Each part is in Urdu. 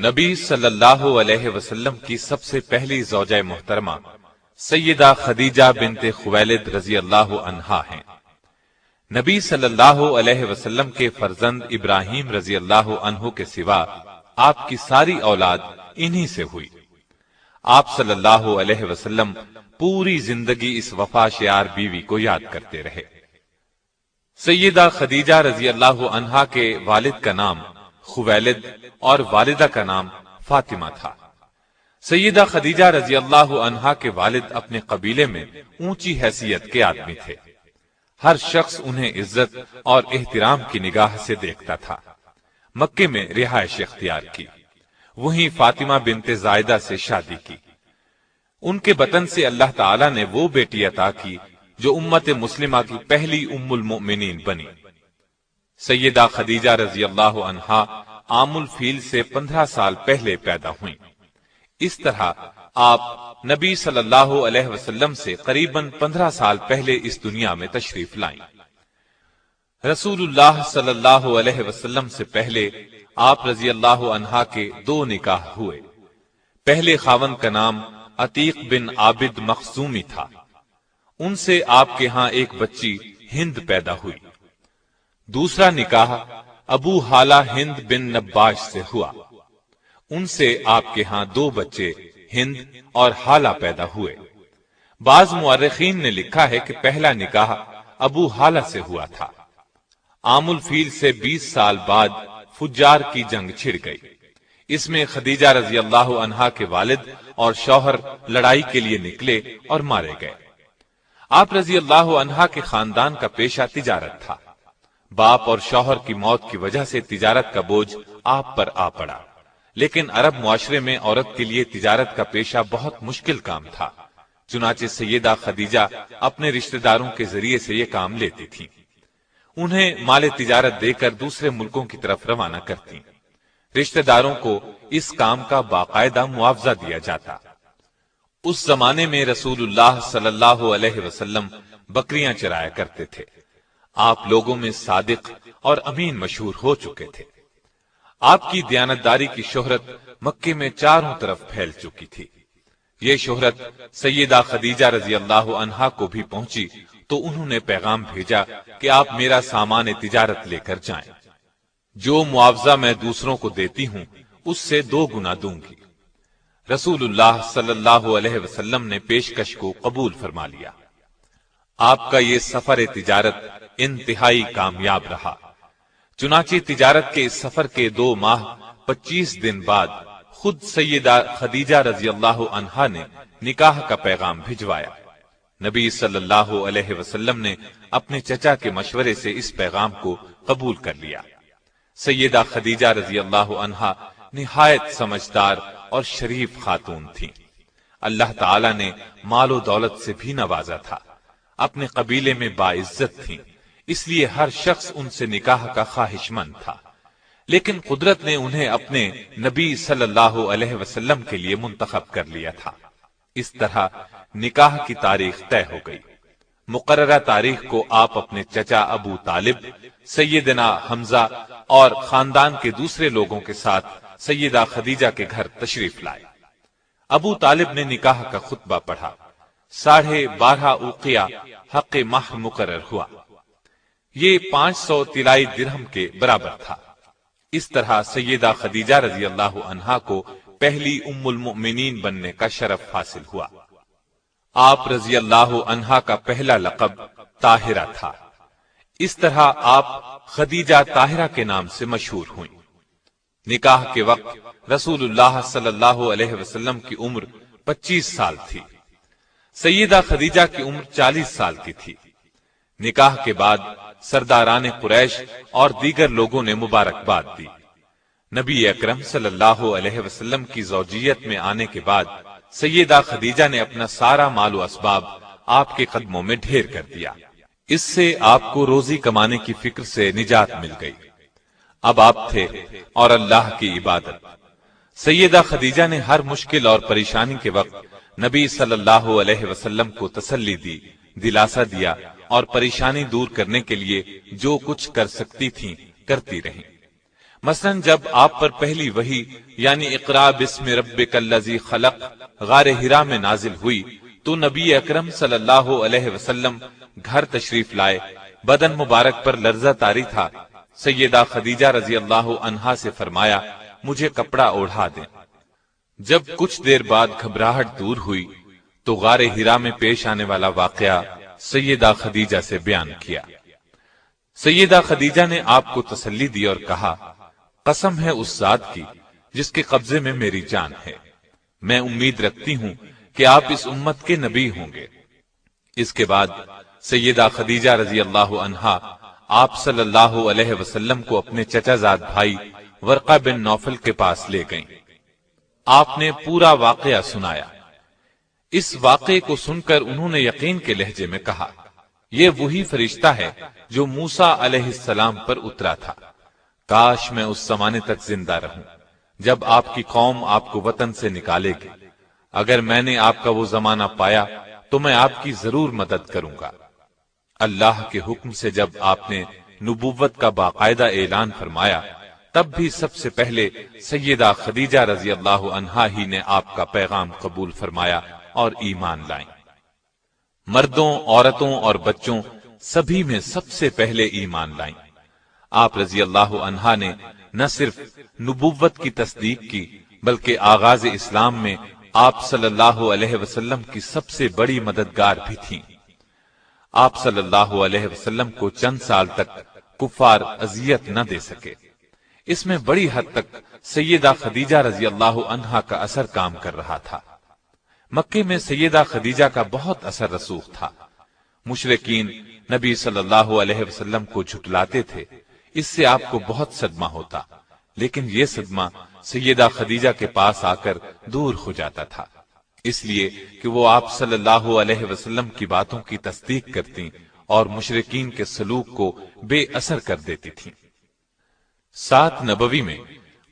نبی صلی اللہ علیہ وسلم کی سب سے پہلی زوجہ محترمہ سیدہ خدیجہ بنت خویلد رضی اللہ عنہا ہیں۔ نبی صلی اللہ علیہ وسلم کے فرزند ابراہیم رضی اللہ عنہ کے سوا آپ کی ساری اولاد انہی سے ہوئی۔ آپ صلی اللہ علیہ وسلم پوری زندگی اس وفا شیار بیوی کو یاد کرتے رہے۔ سیدہ خدیجہ رضی اللہ عنہا کے والد کا نام خویلد اور والدہ کا نام فاطمہ تھا۔ سیدہ خدیجہ رضی اللہ عنہا کے والد اپنے قبیلے میں اونچی حیثیت کے آدمی تھے۔ ہر شخص انہیں عزت اور احترام کی نگاہ سے دیکھتا تھا۔ مکے میں رہائش اختیار کی، وہیں فاطمہ بنت زائدہ سے شادی کی۔ ان کے بطن سے اللہ تعالی نے وہ بیٹی عطا کی جو امت مسلمہ کی پہلی ام المؤمنین بنی۔ سیدہ خدیجہ رضی اللہ عنہا عام الفیل سے 15 سال پہلے پیدا ہوئیں۔ اس طرح آپ نبی صلی اللہ علیہ وسلم سے قریباً 15 سال پہلے اس دنیا میں تشریف لائیں۔ رسول اللہ صلی اللہ علیہ وسلم سے پہلے آپ رضی اللہ عنہا کے 2 نکاح ہوئے۔ پہلے خاوند کا نام عتیق بن عابد مخزومی تھا۔ ان سے آپ کے ہاں ایک بچی ہند پیدا ہوئی۔ دوسرا نکاح ابو حالہ ہند بن نباش سے ہوا۔ ان سے آپ کے ہاں 2 بچے ہند اور حالہ پیدا ہوئے۔ بعض مورخین نے لکھا ہے کہ پہلا نکاح ابو حالہ سے ہوا تھا۔ عام الفیل سے 20 سال بعد فجار کی جنگ چھڑ گئی۔ اس میں خدیجہ رضی اللہ عنہا کے والد اور شوہر لڑائی کے لیے نکلے اور مارے گئے۔ آپ رضی اللہ عنہا کے خاندان کا پیشہ تجارت تھا۔ باپ اور شوہر کی موت کی وجہ سے تجارت کا بوجھ آپ پر آ پڑا، لیکن عرب معاشرے میں عورت کے لیے تجارت کا پیشہ بہت مشکل کام تھا۔ چنانچہ سیدہ خدیجہ اپنے رشتہ داروں کے ذریعے سے یہ کام لیتی تھیں۔ انہیں مال تجارت دے کر دوسرے ملکوں کی طرف روانہ کرتی۔ رشتہ داروں کو اس کام کا باقاعدہ معاوضہ دیا جاتا۔ اس زمانے میں رسول اللہ صلی اللہ علیہ وسلم بکریاں چرایا کرتے تھے۔ آپ لوگوں میں صادق اور امین مشہور ہو چکے تھے۔ آپ کی دیانتداری کی شہرت مکے میں چاروں طرف پھیل چکی تھی۔ یہ شہرت سیدہ خدیجہ رضی اللہ عنہا کو بھی پہنچی تو انہوں نے پیغام بھیجا کہ آپ میرا سامان تجارت لے کر جائیں۔ جو معاوضہ میں دوسروں کو دیتی ہوں اس سے 2 گنا دوں گی۔ رسول اللہ صلی اللہ علیہ وسلم نے پیشکش کو قبول فرما لیا۔ آپ کا یہ سفر تجارت انتہائی کامیاب رہا۔ چنانچہ تجارت کے اس سفر کے 2 ماہ 25 دن بعد خود سیدہ خدیجہ رضی اللہ عنہا نے نکاح کا پیغام بھجوایا۔ نبی صلی اللہ علیہ وسلم نے اپنے چچا کے مشورے سے اس پیغام کو قبول کر لیا۔ سیدہ خدیجہ رضی اللہ عنہا نہایت سمجھدار اور شریف خاتون تھیں۔ اللہ تعالی نے مال و دولت سے بھی نوازا تھا۔ اپنے قبیلے میں باعزت تھیں، اس لیے ہر شخص ان سے نکاح کا خواہش مند تھا، لیکن قدرت نے انہیں اپنے نبی صلی اللہ علیہ وسلم کے لیے منتخب کر لیا تھا۔ اس طرح نکاح کی تاریخ طے ہو گئی۔ مقررہ تاریخ کو آپ اپنے چچا ابو طالب، سیدنا حمزہ اور خاندان کے دوسرے لوگوں کے ساتھ سیدہ خدیجہ کے گھر تشریف لائے۔ ابو طالب نے نکاح کا خطبہ پڑھا۔ 12.5 اوقیہ حق مہر مقرر ہوا۔ یہ 500 طلائی درہم کے برابر تھا۔ اس طرح سیدہ خدیجہ رضی اللہ عنہا کو پہلی ام المؤمنین بننے کا شرف حاصل ہوا۔ آپ رضی اللہ عنہا کا پہلا لقب طاہرہ تھا۔ اس طرح آپ خدیجہ طاہرہ کے نام سے مشہور ہوئیں۔ نکاح کے وقت رسول اللہ صلی اللہ علیہ وسلم کی عمر 25 سال تھی۔ سیدہ خدیجہ کی عمر 40 سال کی تھی۔ نکاح کے بعد سرداران قریش اور دیگر لوگوں نے مبارکباد دی۔ نبی اکرم صلی اللہ علیہ وسلم کی زوجیت میں آنے کے بعد سیدہ خدیجہ نے اپنا سارا مال و اسباب آپ کے قدموں میں ڈھیر کر دیا۔ اس سے آپ کو روزی کمانے کی فکر سے نجات مل گئی۔ اب آپ تھے اور اللہ کی عبادت۔ سیدہ خدیجہ نے ہر مشکل اور پریشانی کے وقت نبی صلی اللہ علیہ وسلم کو تسلی دی، دلاسا دیا اور پریشانی دور کرنے کے لیے جو کچھ کر سکتی تھیں کرتی رہیں۔ مثلا جب آپ پر پہلی وحی یعنی اقرا بسم ربک الذی خلق غار حرا میں نازل ہوئی تو نبی اکرم صلی اللہ علیہ وسلم گھر تشریف لائے، بدن مبارک پر لرزہ طاری تھا۔ سیدہ خدیجہ رضی اللہ عنہا سے فرمایا مجھے کپڑا اوڑھا دیں۔ جب کچھ دیر بعد گھبراہٹ دور ہوئی تو غار حرا میں پیش آنے والا واقعہ سیدہ خدیجہ سے بیان کیا۔ سیدہ خدیجہ نے آپ کو تسلی دی اور کہا قسم ہے اس ذات کی جس کے قبضے میں میری جان ہے، میں امید رکھتی ہوں کہ آپ اس امت کے نبی ہوں گے۔ اس کے بعد سیدہ خدیجہ رضی اللہ عنہا آپ صلی اللہ علیہ وسلم کو اپنے چچا زاد بھائی ورقہ بن نوفل کے پاس لے گئیں۔ آپ نے پورا واقعہ سنایا۔ اس واقعے کو سن کر انہوں نے یقین کے لہجے میں کہا یہ وہی فرشتہ ہے جو موسیٰ علیہ السلام پر اترا تھا، کاش میں اس زمانے تک زندہ رہوں جب آپ کی قوم آپ کو وطن سے نکالے گی۔ اگر میں نے آپ کا وہ زمانہ پایا تو میں آپ کی ضرور مدد کروں گا۔ اللہ کے حکم سے جب آپ نے نبوت کا باقاعدہ اعلان فرمایا تب بھی سب سے پہلے سیدہ خدیجہ رضی اللہ عنہا ہی نے آپ کا پیغام قبول فرمایا اور ایمان لائیں۔ مردوں، عورتوں اور بچوں سبھی میں سب سے پہلے ایمان لائیں۔ آپ رضی اللہ عنہا نے نہ صرف نبوت کی تصدیق کی بلکہ آغاز اسلام میں آپ صلی اللہ علیہ وسلم کی سب سے بڑی مددگار بھی تھیں۔ آپ صلی اللہ علیہ وسلم کو چند سال تک کفار اذیت نہ دے سکے۔ اس میں بڑی حد تک سیدہ خدیجہ رضی اللہ عنہا کا اثر کام کر رہا تھا۔ مکے میں سیدہ خدیجہ کا بہت اثر رسوخ تھا۔ مشرکین نبی صلی اللہ علیہ وسلم کو جھٹلاتے تھے، اس سے آپ کو بہت صدمہ ہوتا، لیکن یہ صدمہ سیدہ خدیجہ کے پاس آ کر دور ہو جاتا تھا، اس لیے کہ وہ آپ صلی اللہ علیہ وسلم کی باتوں کی تصدیق کرتی اور مشرکین کے سلوک کو بے اثر کر دیتی تھیں۔ 7 نبوی میں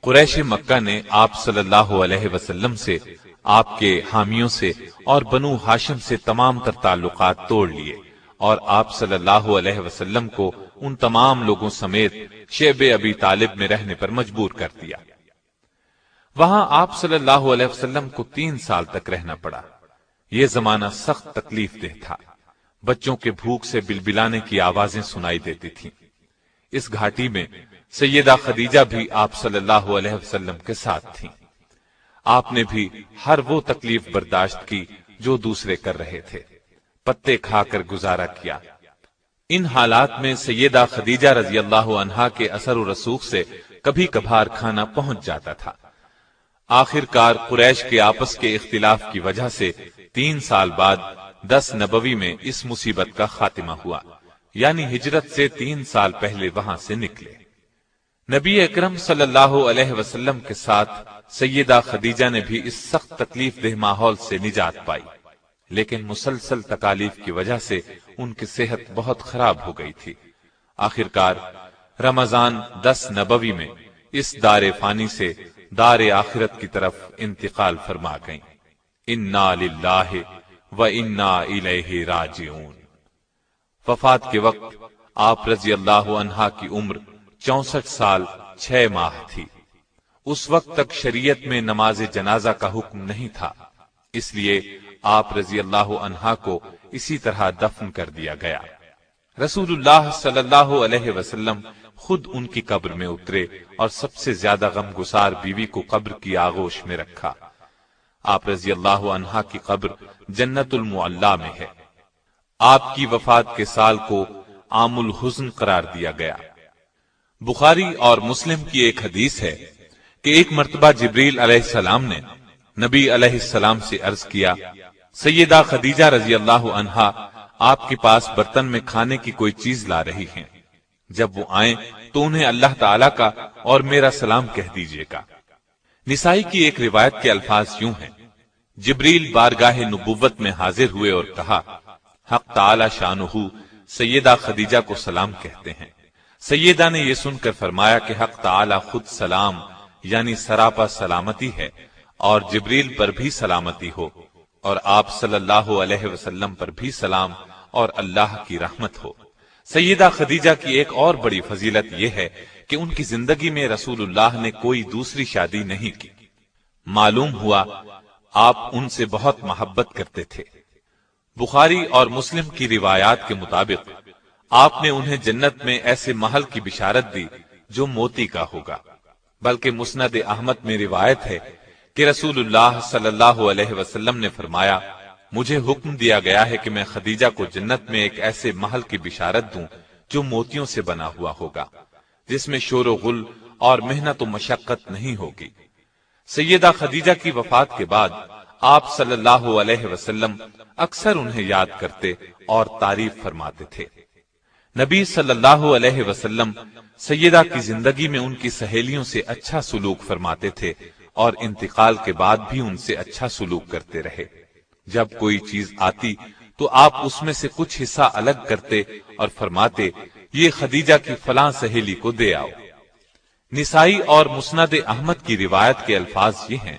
قریش مکہ نے آپ صلی اللہ علیہ وسلم سے، آپ کے حامیوں سے اور بنو ہاشم سے تمام تر تعلقات توڑ لیے اور آپ صلی اللہ علیہ وسلم کو ان تمام لوگوں سمیت شیب ابی طالب میں رہنے پر مجبور کر دیا۔ وہاں آپ صلی اللہ علیہ وسلم کو 3 سال تک رہنا پڑا۔ یہ زمانہ سخت تکلیف دہ تھا، بچوں کے بھوک سے بلبلانے کی آوازیں سنائی دیتی تھیں۔ اس گھاٹی میں سیدہ خدیجہ بھی آپ صلی اللہ علیہ وسلم کے ساتھ تھیں۔ آپ نے بھی ہر وہ تکلیف برداشت کی جو دوسرے کر رہے تھے، پتے کھا کر گزارا کیا۔ ان حالات میں سیدہ خدیجہ رضی اللہ عنہا کے اثر و رسوخ سے کبھی کبھار کھانا پہنچ جاتا تھا۔ آخر کار قریش کے آپس کے اختلاف کی وجہ سے 3 سال بعد 10 نبوی میں اس مصیبت کا خاتمہ ہوا، یعنی ہجرت سے 3 سال پہلے وہاں سے نکلے۔ نبی اکرم صلی اللہ علیہ وسلم کے ساتھ سیدہ خدیجہ نے بھی اس سخت تکلیف دہ ماحول سے نجات پائی، لیکن مسلسل تکالیف کی وجہ سے ان کی صحت بہت خراب ہو گئی تھی۔ آخر کار رمضان 10 نبوی میں اس دار فانی سے دار آخرت کی طرف انتقال فرما گئیں۔ انا للہ و انا الیہ راجعون۔ وفات کے وقت آپ رضی اللہ عنہا کی عمر 64 سال 6 ماہ تھی۔ اس وقت تک شریعت میں نماز جنازہ کا حکم نہیں تھا، اس لیے آپ رضی اللہ عنہا کو اسی طرح دفن کر دیا گیا۔ رسول اللہ صلی اللہ علیہ وسلم خود ان کی قبر میں اترے اور سب سے زیادہ غم گسار بیوی کو قبر کی آغوش میں رکھا۔ آپ رضی اللہ عنہا کی قبر جنت المعلا میں ہے۔ آپ کی وفات کے سال کو عام الحزن قرار دیا گیا۔ بخاری اور مسلم کی ایک حدیث ہے کہ ایک مرتبہ جبریل علیہ السلام نے نبی علیہ السلام سے عرض کیا، سیدہ خدیجہ رضی اللہ عنہا آپ کے پاس برتن میں کھانے کی کوئی چیز لا رہی ہیں، جب وہ آئیں تو انہیں اللہ تعالیٰ کا اور میرا سلام کہہ دیجیے گا۔ نسائی کی ایک روایت کے الفاظ یوں ہیں، جبریل بارگاہ نبوت میں حاضر ہوئے اور کہا، حق تعالی شانہ سیدہ خدیجہ کو سلام کہتے ہیں۔ سیدہ نے یہ سن کر فرمایا کہ حق تعالی خود سلام یعنی سراپا سلامتی ہے اور جبریل پر بھی سلامتی ہو، اور آپ صلی اللہ علیہ وسلم پر بھی سلام اور اللہ کی رحمت ہو۔ سیدہ خدیجہ کی ایک اور بڑی فضیلت یہ ہے کہ ان کی زندگی میں رسول اللہ نے کوئی دوسری شادی نہیں کی۔ معلوم ہوا آپ ان سے بہت محبت کرتے تھے۔ بخاری اور مسلم کی روایات کے مطابق آپ نے انہیں جنت میں ایسے محل کی بشارت دی جو موتی کا ہوگا، بلکہ مسند احمد میں روایت ہے کہ رسول اللہ صلی اللہ علیہ وسلم نے فرمایا، مجھے حکم دیا گیا ہے کہ میں خدیجہ کو جنت میں ایک ایسے محل کی بشارت دوں جو موتیوں سے بنا ہوا ہوگا، جس میں شور و غل اور محنت و مشقت نہیں ہوگی۔ سیدہ خدیجہ کی وفات کے بعد آپ صلی اللہ علیہ وسلم اکثر انہیں یاد کرتے اور تعریف فرماتے تھے۔ نبی صلی اللہ علیہ وسلم سیدہ کی زندگی میں ان کی سہیلیوں سے اچھا سلوک فرماتے تھے اور انتقال کے بعد بھی ان سے اچھا سلوک کرتے رہے۔ جب کوئی چیز آتی تو آپ اس میں سے کچھ حصہ الگ کرتے اور فرماتے، یہ خدیجہ کی فلاں سہیلی کو دے آؤ۔ نسائی اور مسند احمد کی روایت کے الفاظ یہ ہیں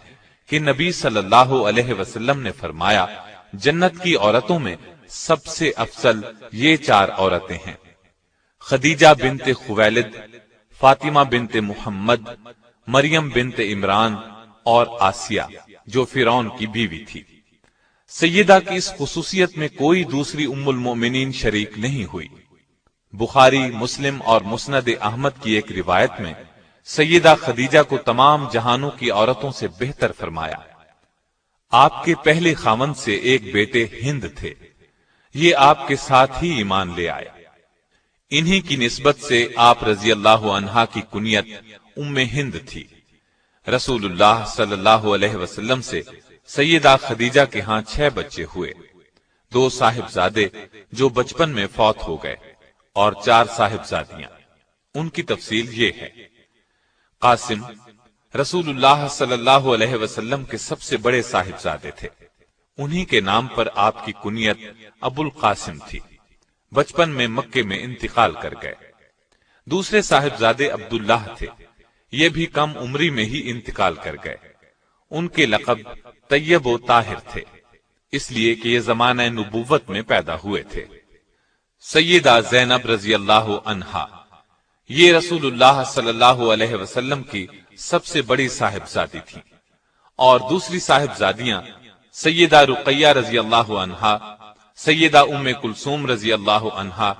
کہ نبی صلی اللہ علیہ وسلم نے فرمایا، جنت کی عورتوں میں سب سے افضل یہ 4 عورتیں ہیں: خدیجہ بنت خویلد، فاطمہ بنت محمد، مریم بنت عمران اور آسیہ جو فرعون کی بیوی تھی۔ سیدہ کی اس خصوصیت میں کوئی دوسری ام المؤمنین شریک نہیں ہوئی۔ بخاری، مسلم اور مسند احمد کی ایک روایت میں سیدہ خدیجہ کو تمام جہانوں کی عورتوں سے بہتر فرمایا۔ آپ کے پہلے خاوند سے ایک بیٹے ہند تھے، یہ آپ کے ساتھ ہی ایمان لے آئے۔ انہی کی نسبت سے آپ رضی اللہ عنہا کی کنیت ام ہند تھی۔ رسول اللہ صلی اللہ علیہ وسلم سے سیدہ خدیجہ کے ہاں 6 بچے ہوئے، 2 صاحبزادے جو بچپن میں فوت ہو گئے اور 4 صاحبزادیاں۔ ان کی تفصیل یہ ہے: قاسم رسول اللہ صلی اللہ علیہ وسلم کے سب سے بڑے صاحبزادے تھے، انہی کے نام پر آپ کی کنیت ابو القاسم تھی۔ بچپن میں مکے میں انتقال کر گئے۔ دوسرے صاحبزادے عبداللہ تھے، یہ بھی کم عمری میں ہی انتقال کر گئے۔ ان کے لقب طیب و طاہر تھے، اس لیے کہ یہ زمانہ نبوت میں پیدا ہوئے تھے۔ سیدہ زینب رضی اللہ عنہا، یہ رسول اللہ صلی اللہ علیہ وسلم کی سب سے بڑی صاحبزادی تھی، اور دوسری صاحبزادیاں سیدہ رقیہ رضی اللہ عنہا، سیدہ ام کلثوم رضی اللہ عنہا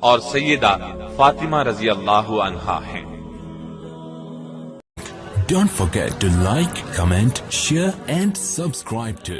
اور سیدہ فاطمہ رضی اللہ عنہا ہیں۔ Don't forget to like, comment, share and subscribe to